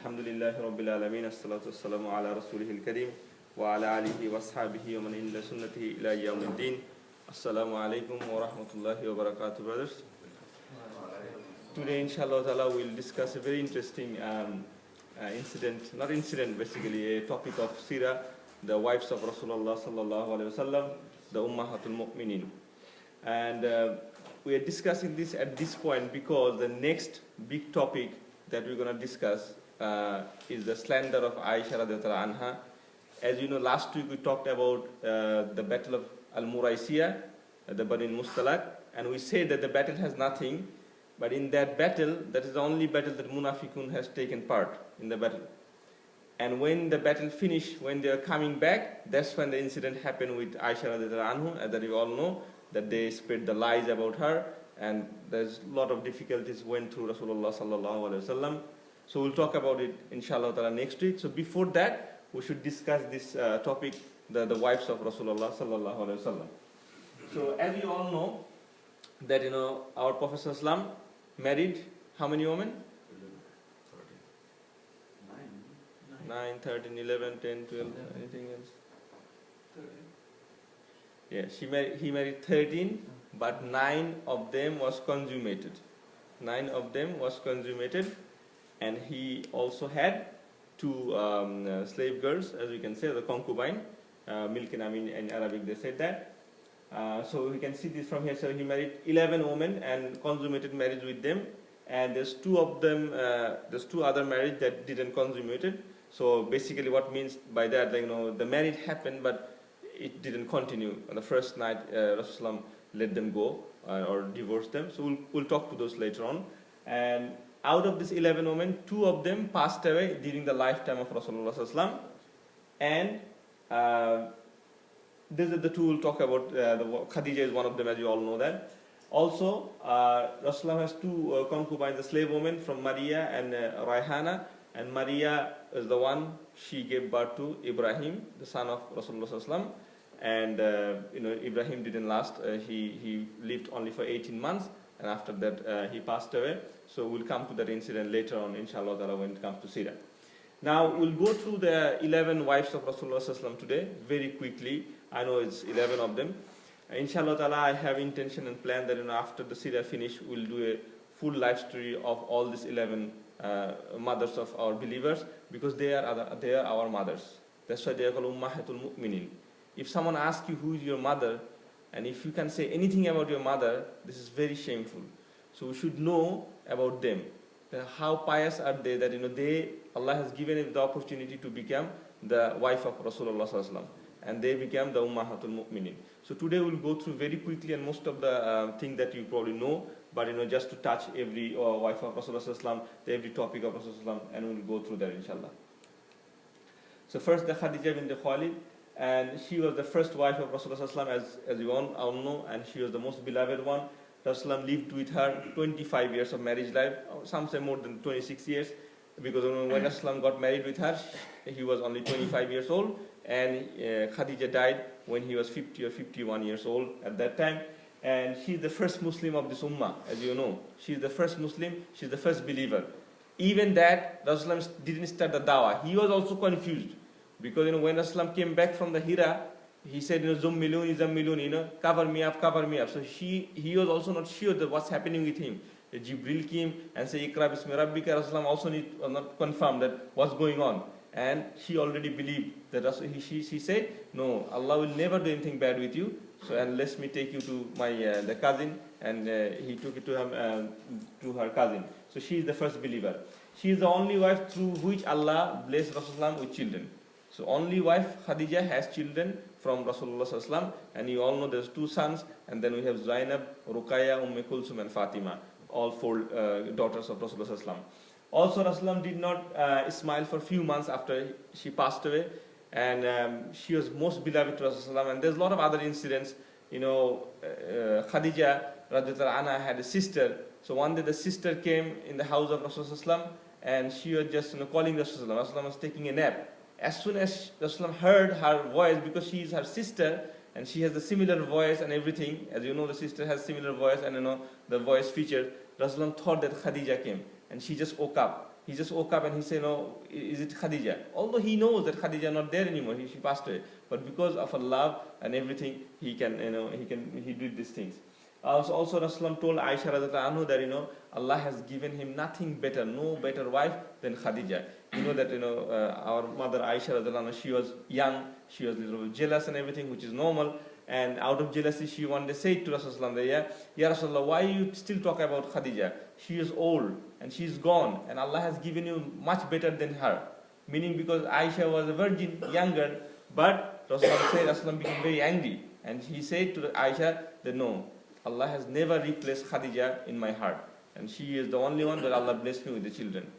Alhamdulillahi Rabbil Alameen, as-salatu was-salamu ala rasulihil kareem, wa ala alihi wa ashabihi wa man illa sunnatihi ila yawmiddin. Assalamu alaikum wa rahmatullahi wa barakatuh, brothers. Today, inshallah ta'ala, we'll discuss a very interesting basically a topic of Seerah, the wives of Rasulullah sallallahu alaihi wasallam, the Ummahatul Mu'minin. And we are discussing this at this point because the next big topic that we're going to discuss is the slander of Aisha radhiyallahu anha. As you know, last week we talked about the battle of Al-Muraisiyah, the Bani Mustalaq, and we said that the battle has nothing, but in that battle, that is the only battle that Munafiqun has taken part in the battle. And when the battle finished, when they are coming back, that's when the incident happened with Aisha radhiyallahu anha, as that you all know, that they spread the lies about her, and there's a lot of difficulties went through Rasulullah sallallahu alaihi wasallam. So we'll talk about it inshallah ta'ala next week. So before that, we should discuss this topic, the wives of Rasulullah sallallahu alaihi wasallam. So as you all know, that our Prophet sallam married how many women? 9, 13, 11, 10, 12, anything else? 13. Yeah, he married 13, but 9 of them was consummated. 9 of them was consummated, and he also had 2 slave girls, as you can say, the concubine, milkin, in Arabic they said that. So we can see this from here. So he married 11 women and consummated marriage with them, and there's 2 of them, there's 2 other marriage that didn't consummated. So basically what means by that, the marriage happened, but it didn't continue. On the first night, Rasulullah let them go or divorced them. So we'll talk to those later on. And out of this 11 women, 2 of them passed away during the lifetime of Rasulullah sallallahu alaihi wasallam. And these are the 2 we'll talk about. Khadija is one of them, as you all know that. Also, Rasulullah has 2 concubines, the slave women from Maria and Raihana. And Maria is the one, she gave birth to Ibrahim, the son of Rasulullah sallallahu alaihi wasallam. And Ibrahim didn't last. He lived only for 18 months, and after that he passed away. So we'll come to that incident later on, inshallah ta'ala, when it comes to Seerah. Now we'll go through the 11 wives of Rasulullah sallallahu alaihi wasallam today very quickly. I know it's 11 of them. Inshallah ta'ala, I have intention and plan that after the Seerah finish, we'll do a full life story of all these 11 mothers of our believers, because they are our mothers. That's why they are called Ummahatul Mu'minin. If someone asks you who is your mother, and if you can say anything about your mother, this is very shameful. So we should know about them. How pious are they that Allah has given them the opportunity to become the wife of Rasulullah sallallahu alaihi wasallam, and they became the Ummahatul Mu'minin. So today we'll go through very quickly, and most of the thing that you probably know, but just to touch every wife of Rasulullah sallallahu alaihi wasallam, every topic of Rasulullah sallallahu alaihi wasallam, and we'll go through that inshallah. So first, the Khadija bint Khalid, and she was the first wife of Rasulullah sallallahu alaihi wasallam, as you all know, and she was the most beloved one. Rasulullah lived with her 25 years of marriage life, some say more than 26 years, because when Rasulullah got married with her, he was only 25 years old, and Khadija died when he was 50 or 51 years old at that time. And she's the first Muslim of this ummah, as you know. She's the first Muslim, she's the first believer. Even that, Rasulullah didn't start the dawah. He was also confused, because when Rasulullah came back from the Hira, he said, Zammiluni, cover me up. So he was also not sure that what's happening with him. Jibril came and said, Iqra bismi rabbika. Rasulullah also not confirmed that what's going on. And she already believed that she said, no, Allah will never do anything bad with you. So, and let me take you to my the cousin, and he took it to her cousin. So she is the first believer. She is the only wife through which Allah blessed Rasulullah with children. So only wife Khadija has children from Rasulullah sallallahu alaihi wasallam, and you all know there's 2 sons, and then we have Zainab, Ruqayya, Kulsum, and Fatima, all 4 daughters of Rasulullah sallallahu alaihi wasallam. Also, Rasulullah did not smile for a few months after she passed away, and she was most beloved to Rasulullah. And there's a lot of other incidents. Khadija radhiyallahu anha had a sister. So one day the sister came in the house of Rasulullah, and she was just calling Rasulullah. Rasulullah was taking a nap. As soon as Rasulullah heard her voice, because she is her sister and she has the similar voice and everything, as you know, the sister has similar voice and the voice feature, Rasulullah thought that Khadija came. and she just woke up. He just woke up and he said, no, is it Khadija? Although he knows that Khadija not there anymore, she passed away. But because of her love and everything, he did these things. Also Rasulullah told Aisha radiallahu anhu that Allah has given him nothing better, no better wife than Khadija. You know that our mother Aisha radiallahu anha, she was young, she was a little jealous and everything, which is normal. And out of jealousy, she one day said to Rasulullah that, Ya Rasulullah, why you still talk about Khadija? She is old and she is gone, and Allah has given you much better than her. Meaning because Aisha was a virgin, younger, but Rasulullah became very angry, and he said to Aisha that no, Allah has never replaced Khadija in my heart, and she is the only one that Allah blessed me with the children.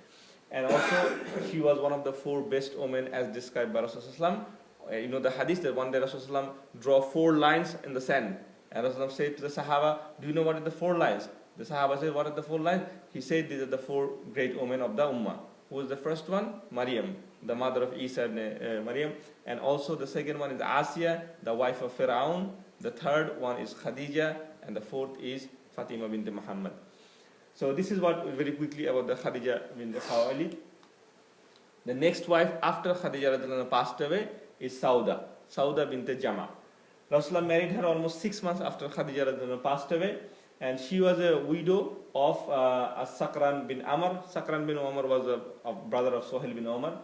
And also, she was one of the 4 best women as described by Rasulullah. The hadith that one day Rasulullah draw 4 lines in the sand, and Rasulullah said to the Sahaba, do you know what are the 4 lines? The Sahaba said, what are the 4 lines? He said, these are the 4 great women of the Ummah. Who was the first one? Maryam, the mother of Isa ibn Maryam. And also the second one is Asiya, the wife of Pharaoh. The third one is Khadija, and the 4th is Fatima bint Muhammad. So this is what very quickly about the Khadija bint Khuwailid. The next wife after Khadija radiallahu anha passed away is Sauda bint Jama. Rasulullah married her almost 6 months after Khadija radiallahu anha passed away, and she was a widow of Sakran bin Amr. Sakran bin Amr was a brother of Suhail bin Amr,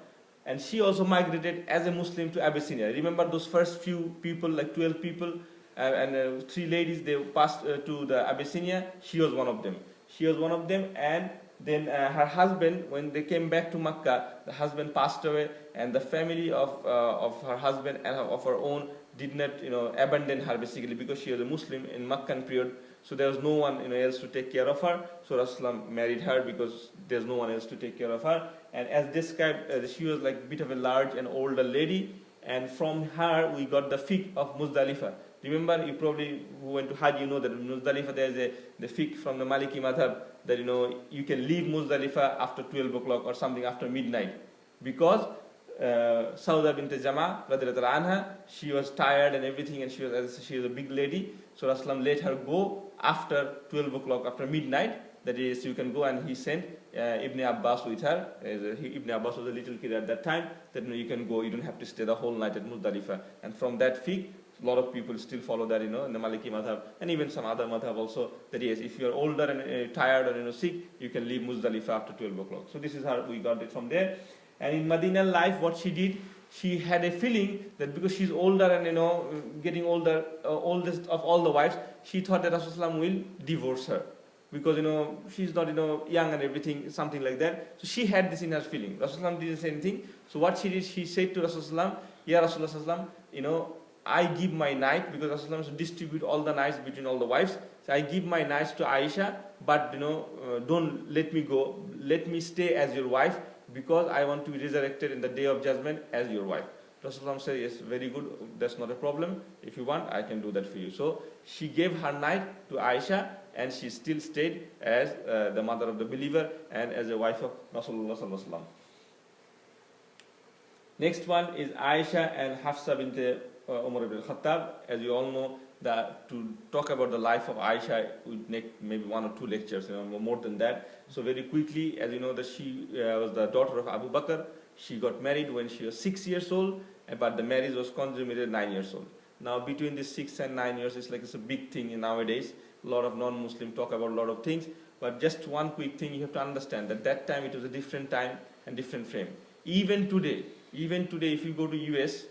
and she also migrated as a Muslim to Abyssinia. Remember those first few people, like 12 people, and 3 ladies, they passed to the Abyssinia. She was one of them. And then her husband, when they came back to Makkah, the husband passed away, and the family of her husband and of her own did not abandon her, basically, because she was a Muslim in Meccan period. So there was no one else to take care of her. So Rasulullah married her because there's no one else to take care of her. And as described, she was like a bit of a large and older lady. And from her we got the fiqh of Muzdalifah. Remember, you probably who went to Hajj, you know that in Muzdalifah there is the fiqh from the Maliki madhab that you can leave Muzdalifah after 12 o'clock or something after midnight, because Sauda bint Jama radiallahu anha, she was tired and everything, and she was a big lady. So Rasulullah let her go after 12 o'clock, after midnight. That is, you can go, and he sent Ibn Abbas with her. Ibn Abbas was a little kid at that time. That you can go, you don't have to stay the whole night at Muzdalifah. And from that fiqh, a lot of people still follow that, in the Maliki madhab, and even some other madhab also, that yes, if you are older and tired or sick, you can leave Muzdalifah after 12 o'clock. So this is how we got it from there. And in Medina life, what she did, she had a feeling that because she's older and getting older, oldest of all the wives, she thought that Rasulullah will divorce her, because she's not young and everything, something like that. So she had this in her feeling. Rasulullah didn't say anything. So what she did, she said to Rasulullah, Ya Rasulullah, I give my night, because Rasulullah used to distribute all the nights between all the wives. So I give my nights to Aisha, but don't let me go. Let me stay as your wife, because I want to be resurrected in the day of judgment as your wife. Rasulullah said, yes, very good, that's not a problem. If you want, I can do that for you. So she gave her night to Aisha, and she still stayed as the mother of the believer and as a wife of Rasulullah sallallahu alaihi wasallam. Next one is Aisha and Hafsa bint Umar ibn Khattab. As you all know, that to talk about the life of Aisha would make maybe 1 or 2 lectures, more than that. So very quickly, as you know, that she was the daughter of Abu Bakr. She got married when she was 6 years old, but the marriage was consummated 9 years old. Now between these 6 and 9 years, it's a big thing nowadays. A lot of non-Muslims talk about a lot of things, but just one quick thing you have to understand, that time it was a different time and different frame. Even today, if you go to US,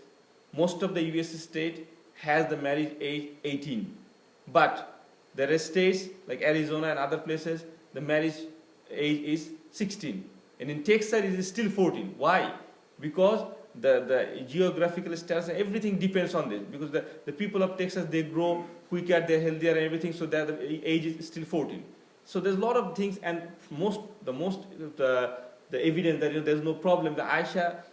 most of the US state has the marriage age 18. But there are states like Arizona and other places, the marriage age is 16. And in Texas, it is still 14. Why? Because the geographical status, everything depends on this. Because the people of Texas, they grow quicker, they're healthier and everything, so that the age is still 14. So there's a lot of things, and the evidence that there's no problem. The Aisha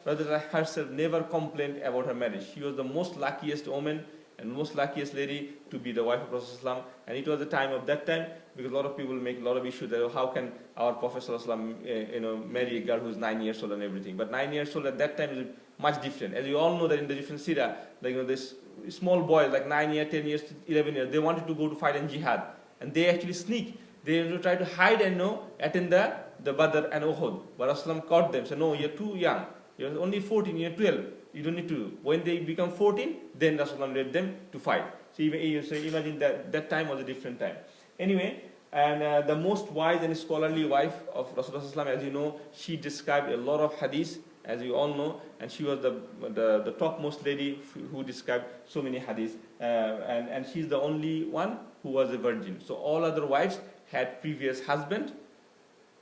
herself never complained about her marriage. She was the most luckiest woman and most luckiest lady to be the wife of Prophet. And it was the time of that time, because a lot of people make a lot of issue that how can our Prophet marry a girl who's 9 years old and everything. But 9 years old at that time is much different. As you all know that in the different Seerah, this small boy like 9 years, 10 years, 11 years, they wanted to go to fight in jihad, and they actually sneak. They try to hide and attend the the Badr and Uhud. But Rasulullah caught them, said, no, you're too young. You're only 14, you're 12. You don't need to. When they become 14, then Rasulullah led them to fight. So imagine that time was a different time. Anyway, and the most wise and scholarly wife of Rasulullah, as you know, she described a lot of hadith, as you all know, and she was the topmost lady who described so many hadith. And she's the only one who was a virgin. So all other wives had previous husband,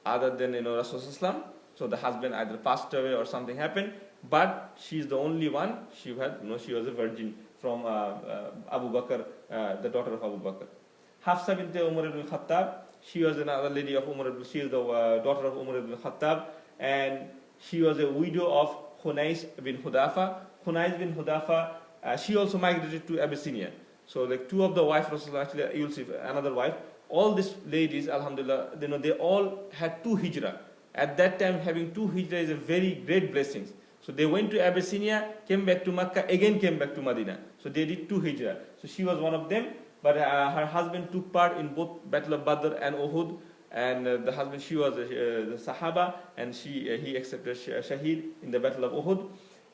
other than Rasulullah. So the husband either passed away or something happened, but she's the only one. She was a virgin from Abu Bakr, the daughter of Abu Bakr. Hafsa bint Umar ibn Khattab, she was another lady of Umar ibn, she is the daughter of Umar ibn Khattab, and she was a widow of Hunais bin Hudafa. Hunais bin Hudafa, she also migrated to Abyssinia. So like two of the wives, actually you'll see another wife. All these ladies, alhamdulillah, they all had 2 hijrah. At that time, having 2 hijrah is a very great blessing. So they went to Abyssinia, came back to Makkah, again came back to Medina. So they did 2 hijrah. So she was one of them, but her husband took part in both Battle of Badr and Uhud. And the husband, she was the Sahaba, and he accepted Shaheed in the Battle of Uhud.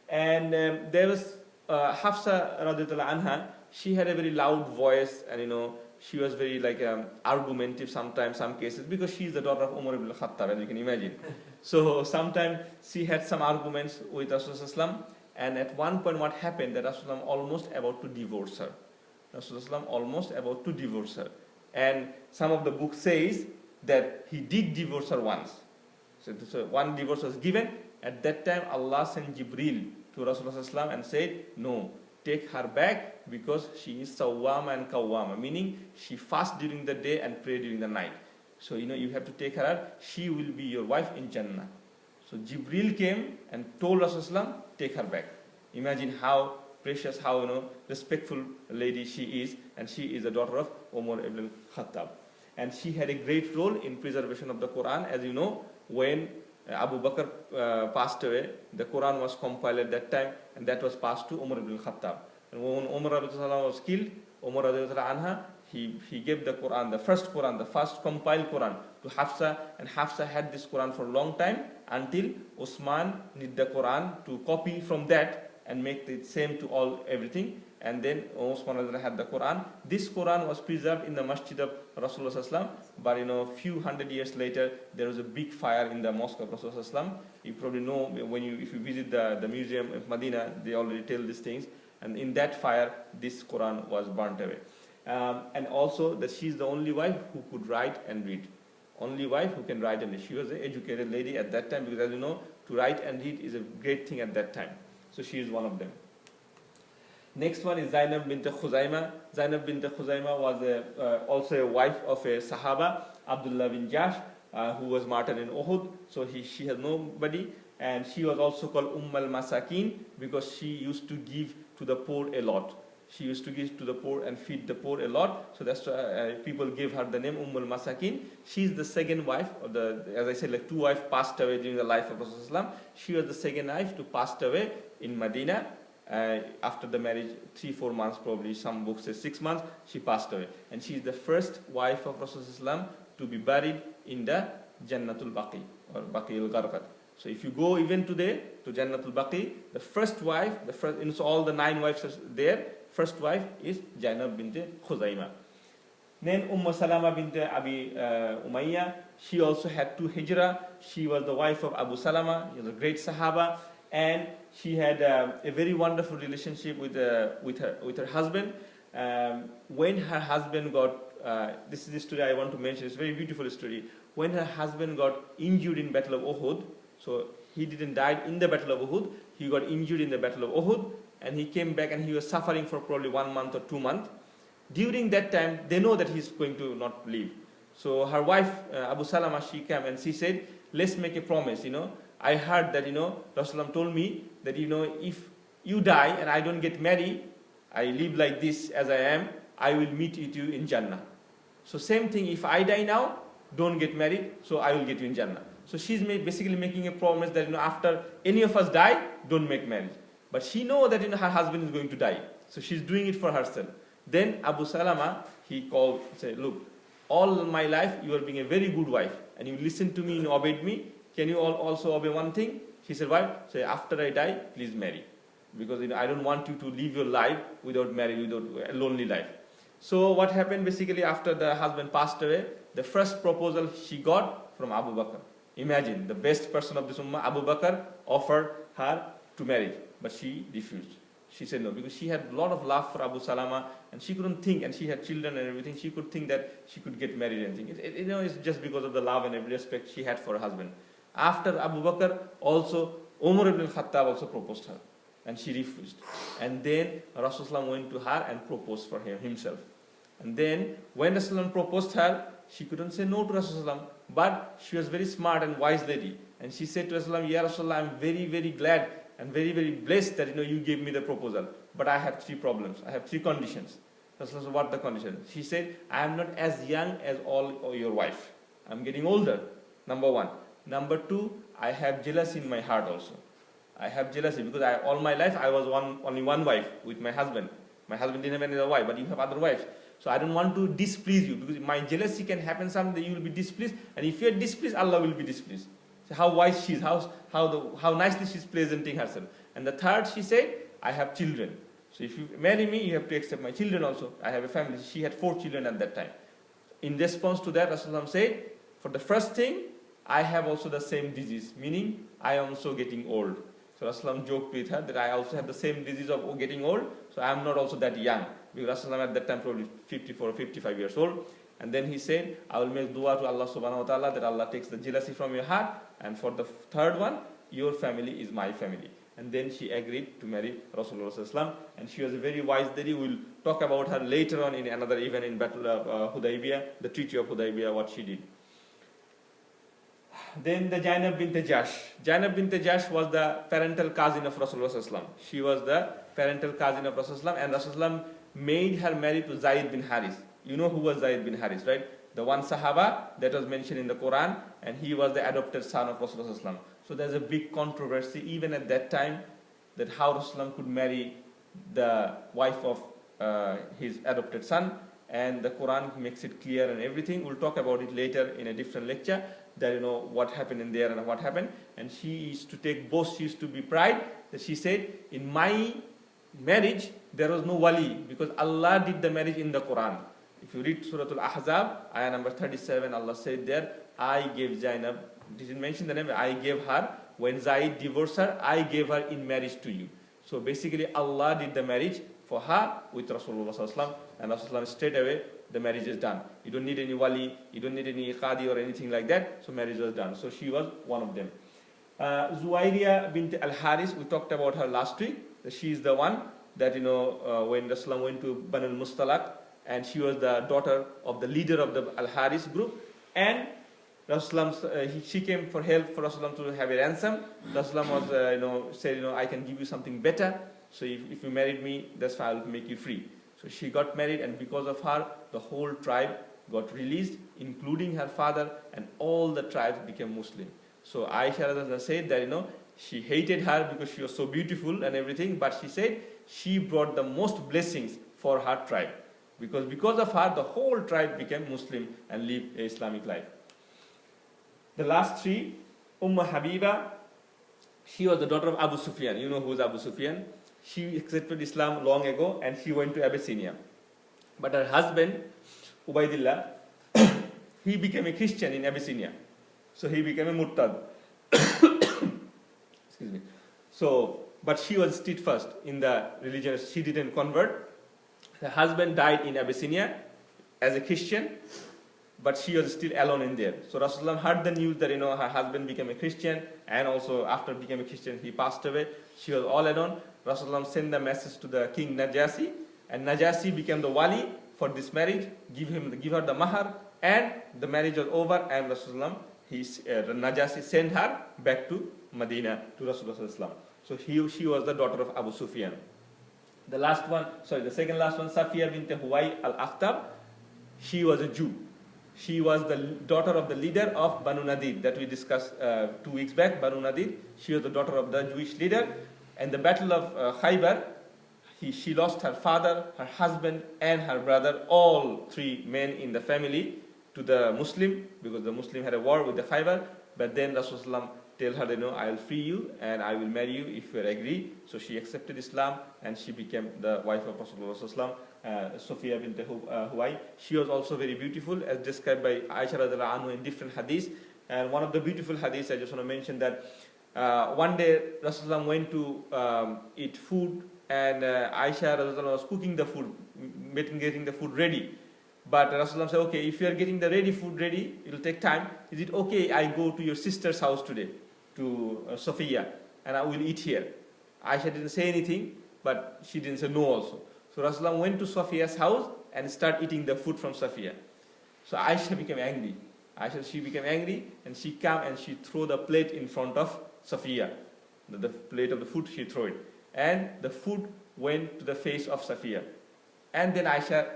And there was Hafsa radiallahu anha. She had a very loud voice, and she was very argumentative sometimes, some cases, because she is the daughter of Umar ibn Khattab, as you can imagine. So sometimes she had some arguments with Rasulullah, and at one point what happened, that Rasulullah almost about to divorce her. Rasulullah almost about to divorce her. And some of the book says that he did divorce her once. So one divorce was given. At that time, Allah sent Jibreel to Rasulullah and said, no, take her back, because she is sawwama and kawwama, meaning she fasts during the day and pray during the night. So you have to take her out. She will be your wife in Jannah. So Jibreel came and told Rasulullah, take her back. Imagine how precious, how respectful lady she is, and she is the daughter of Umar ibn Khattab. And she had a great role in preservation of the Quran. As you know, when Abu Bakr passed away, the Quran was compiled at that time, and that was passed to Umar ibn Khattab. And when Umar was killed, Umar anha, he gave the Quran, the first compiled Quran to Hafsa, and Hafsa had this Quran for a long time until Usman need the Quran to copy from that and make it same to everything. And then Usman had the Quran. This Quran was preserved in the masjid of Rasulullah, but few hundred years later, there was a big fire in the mosque of Rasulullah. You probably know if you visit the museum of Medina, they already tell these things. And in that fire, this Quran was burnt away. And also that she is the only wife who could write and read. Only wife who can write and read. She was an educated lady at that time, because as you know, to write and read is a great thing at that time. So she is one of them. Next one is Zainab bint Khuzaima. Zainab bint Khuzaima was also a wife of a Sahaba, Abdullah bin Jash, who was martyred in Uhud. So she has nobody, and she was also called al-Masakin because she used to give to the poor a lot. She used to give to the poor and feed the poor a lot. So that's why people gave her the name al-Masakin. She is the second wife of as I said, 2 wives passed away during the life of Rasulullah. She was the second wife to pass away in Medina. After the marriage, 3-4 months, probably some books say 6 months, she passed away. And she is the first wife of Rasulullah to be buried in the Jannatul Baqi or Baqi al-Gharqad. So if you go even today to Jannatul Baqi, the first wife, so all the 9 wives are there, first wife is Zainab bint Khuzaima. Then Salama bint Abi Umayyah, she also had 2 hijrah. She was the wife of Abu Salama, he was a great Sahaba, and she had a very wonderful relationship with her husband. When her husband got, this is the story I want to mention, it's a very beautiful story. When her husband got injured in Battle of Uhud, so he didn't die in the Battle of Uhud, he got injured in the Battle of Uhud, and he came back and he was suffering for probably 1 month or 2 months. During that time, they know that he's going to not live. So her wife, Abu Salama, she came and she said, let's make a promise, I heard that, Rasulullah told me that, if you die and I don't get married, I live like this as I am, I will meet you in Jannah. So same thing, if I die now, don't get married, so I will get you in Jannah. So she's basically making a promise that, after any of us die, don't make marriage. But she knows that, her husband is going to die. So she's doing it for herself. Then Abu Salama, he called, said, look, all my life you are being a very good wife, and you listened to me and obeyed me. Can you also obey one thing? She said, what? Say, after I die, please marry. Because I don't want you to live your life without marriage, without a lonely life. So what happened basically after the husband passed away, the first proposal she got from Abu Bakr. Imagine, the best person of this ummah, Abu Bakr, offered her to marry, but she refused. She said no, because she had a lot of love for Abu Salama, and she couldn't think, and she had children and everything, she could think that she could get married and think. It's just because of the love and every respect she had for her husband. After Abu Bakr, also, Umar ibn Khattab also proposed her, and she refused. And then Rasulullah went to her and proposed for himself. And then when Rasulullah proposed her, she couldn't say no to Rasulullah, but she was very smart and wise lady. And she said to Rasulullah, Ya Rasulullah, I'm very, very glad and very, very blessed that you gave me the proposal. But I have 3 problems. I have 3 conditions. Rasulullah said, what are the conditions? She said, I am not as young as all your wife. I'm getting older. Number 1. Number 2, I have jealousy in my heart also. I have jealousy because all my life I was only one wife with my husband. My husband didn't have any other wife, but you have other wives. So I don't want to displease you, because my jealousy can happen someday, you will be displeased, and if you are displeased, Allah will be displeased. So how wise she is, how nicely she is presenting herself. And the third, she said, I have children. So if you marry me, you have to accept my children also. I have a family. She had 4 children at that time. In response to that, Rasulullah said, for the first thing, I have also the same disease, meaning I am also getting old. So Rasulullah joked with her that I also have the same disease of getting old, so I am not also that young. Because Rasulullah at that time probably 54 or 55 years old. And then he said, I will make dua to Allah subhanahu wa ta'ala that Allah takes the jealousy from your heart. And for the third one, your family is my family. And then she agreed to marry Rasulullah sallallahu alaihi wasallam. And she was a very wise lady. We'll talk about her later on in another event in Battle of Hudaybiyah, the Treaty of Hudaybiyah, what she did. Then the Zainab bint Jahsh. Zainab bint Jahsh was the parental cousin of Rasulullah sallallahu alaihi wasallam. She was the parental cousin of Rasulullah, and Rasulullah made her marry to Zaid bin Haris. You know who was Zaid bin Haris, right? The one Sahaba that was mentioned in the Quran, and he was the adopted son of Rasulullah sallallahu alaihi wasallam. So there's a big controversy even at that time that how Rasulullah could marry the wife of his adopted son, and the Quran makes it clear and everything. We'll talk about it later in a different lecture, that what happened in there and what happened. And she used to take boast, she used to be pride, that she said, in my marriage there was no wali, because Allah did the marriage in the Quran. If you read Surah Al-Ahzab, ayah number 37, Allah said there, I gave Zainab, didn't mention the name, I gave her, when Zaid divorced her, I gave her in marriage to you. So basically Allah did the marriage for her with Rasulullah sallallahu alaihi wasallam, and Rasulullah straight away, the marriage is done. You don't need any wali, you don't need any qadi or anything like that, so marriage was done. So she was one of them. Zuwairiyah bint al-Haris, we talked about her last week. She is the one that, when Rasulullah went to Banu al-Mustalaq, and she was the daughter of the leader of the Al-Haris group, and Rasulullah, she came for help for Rasulullah to have a ransom. Rasulullah was, said, I can give you something better. So if you married me, that's why I will make you free. So she got married, and because of her, the whole tribe got released, including her father, and all the tribes became Muslim. So Aisha said that, she hated her because she was so beautiful and everything, but she said she brought the most blessings for her tribe. Because of her, the whole tribe became Muslim and lived an Islamic life. The last 3, Habiba, she was the daughter of Abu Sufyan. You know who is Abu Sufyan? She accepted Islam long ago, and she went to Abyssinia. But her husband, Ubaidillah, he became a Christian in Abyssinia. So he became a Murtad. Excuse me. So, but she was steadfast in the religion. She didn't convert. Her husband died in Abyssinia as a Christian, but she was still alone in there. So Rasulullah heard the news that her husband became a Christian, and also after becoming a Christian he passed away. She was all alone. Rasulullah sent the message to the king Najasi, and Najasi became the wali for this marriage. Give her the mahar, and the marriage was over. And Rasulullah, Najasi sent her back to Medina to Rasulullah. So she was the daughter of Abu Sufyan. The second last one, Safiya bint Huwai al-Akhtab. She was a Jew. She was the daughter of the leader of Banu Nadir that we discussed 2 weeks back, Banu Nadir. She was the daughter of the Jewish leader. And the battle of Khaybar, she lost her father, her husband, and her brother, all 3 men in the family. to the Muslim, because the Muslim had a war with the Khaybar. But then Rasulullah tell her, I will free you and I will marry you if you agree. So she accepted Islam and she became the wife of Rasulullah, Sophia bint Huwai. She was also very beautiful, as described by Aisha radhiyallahu anha in different hadiths. And one of the beautiful hadiths, I just want to mention that one day Rasulullah went to eat food, and Aisha radhiyallahu was cooking the food, getting the food ready. But Rasulullah said, okay, if you are getting the food ready, it will take time. Is it okay I go to your sister's house today, to Sophia, and I will eat here? Aisha didn't say anything, but she didn't say no also. So Rasulullah went to Sophia's house and started eating the food from Sophia. So Aisha became angry. She became angry, and she came and she threw the plate in front of Sophia. The plate of the food, she threw it. And the food went to the face of Sophia. And then Aisha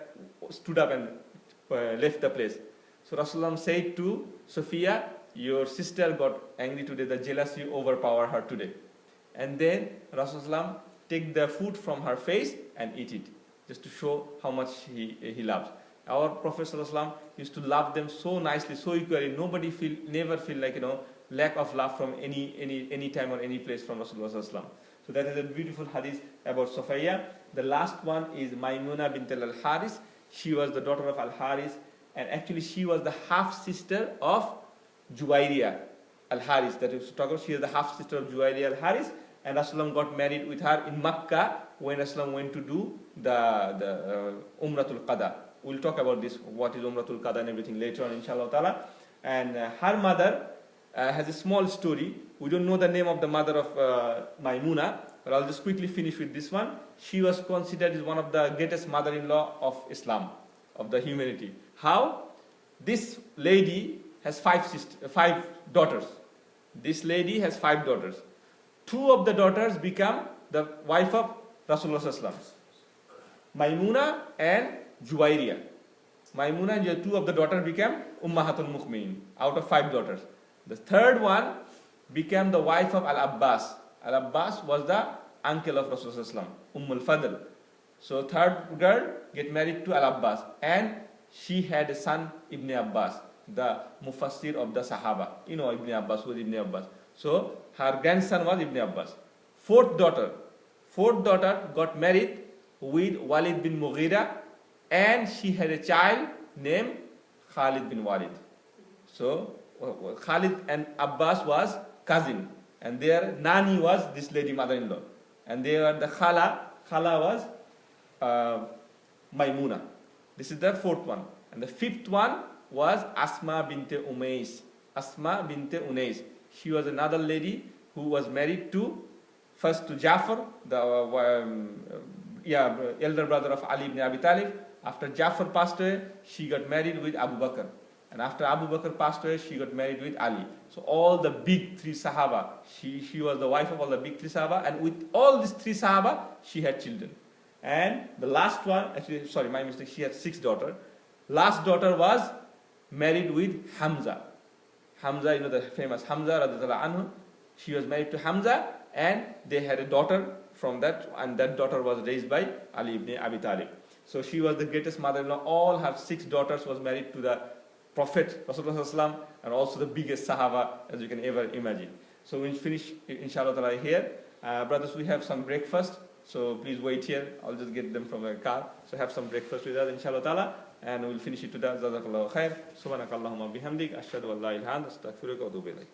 stood up and left the place. So Rasulullah said to Sophia, your sister got angry today, the jealousy overpowered her today. And then Rasulullah take the food from her face and eat it, just to show how much he loves. Our Prophet ﷺ used to love them so nicely, so equally. Nobody never feel like lack of love from any time or any place from Rasulullah ﷺ. So that is a beautiful hadith about Sophia. The last one is Maimuna bint al-Haris. She was the daughter of Al-Haris, and actually she was the half sister of Juwayriya al-Haris. That is talk about, she is the half sister of Juwayriya al-Haris, and Rasulullah got married with her in Makkah when Rasulullah went to do the Umratul Qada. We'll talk about this, what is Umratul Qada and everything later on, inshallah ta'ala. And her mother has a small story. We don't know the name of the mother of Maimuna, but I'll just quickly finish with this one. She was considered as one of the greatest mother-in-law of Islam, of the humanity. How? This lady has five daughters. This lady has 5 daughters. 2 of the daughters become the wife of Rasulullah ﷺ, Maimuna and Juwayriya. Maimuna and 2 of the daughters became Ummahatul Mu'minin out of 5 daughters. The third one became the wife of Al-Abbas. Al-Abbas was the uncle of Rasulullah ﷺ, Al-Fadl. So third girl get married to Al-Abbas, and she had a son, Ibn Abbas, the Mufassir of the Sahaba. You know Ibn Abbas, who is Ibn Abbas. So her grandson was Ibn Abbas. Fourth daughter got married with Walid bin Mughira, and she had a child named Khalid bin Walid. So Khalid and Abbas was cousin, and their nani was this lady mother-in-law, and they were the khala was Maimuna. This is the 4th one. And the 5th one was Asma bint Unais. She was another lady who was married to Jafar, the elder brother of Ali ibn Abi Talib. After Jafar passed away, she got married with Abu Bakr. And after Abu Bakr passed away, she got married with Ali. So all the big 3 Sahaba, she was the wife of all the big 3 Sahaba, and with all these 3 Sahaba, she had children. And the last one, actually, sorry, my mistake, she had 6 daughters. Last daughter was married with Hamza. Hamza, the famous Hamza radhiyallahu anhu. She was married to Hamza, and they had a daughter from that, and that daughter was raised by Ali ibn Abi Talib. So she was the greatest mother-in-law. All her 6 daughters was married to the Prophet Rasulullah, and also the biggest Sahaba as you can ever imagine. So we'll finish inshallah ta'ala here. Brothers, we have some breakfast, so please wait here. I'll just get them from the car. So have some breakfast with us inshallah ta'ala, and we'll finish it today. Jazakallahu khair. Subhanakallahumma bihamdik. Ashhadu an la ilaha illa anta astaghfiruka wa atubu ilayk.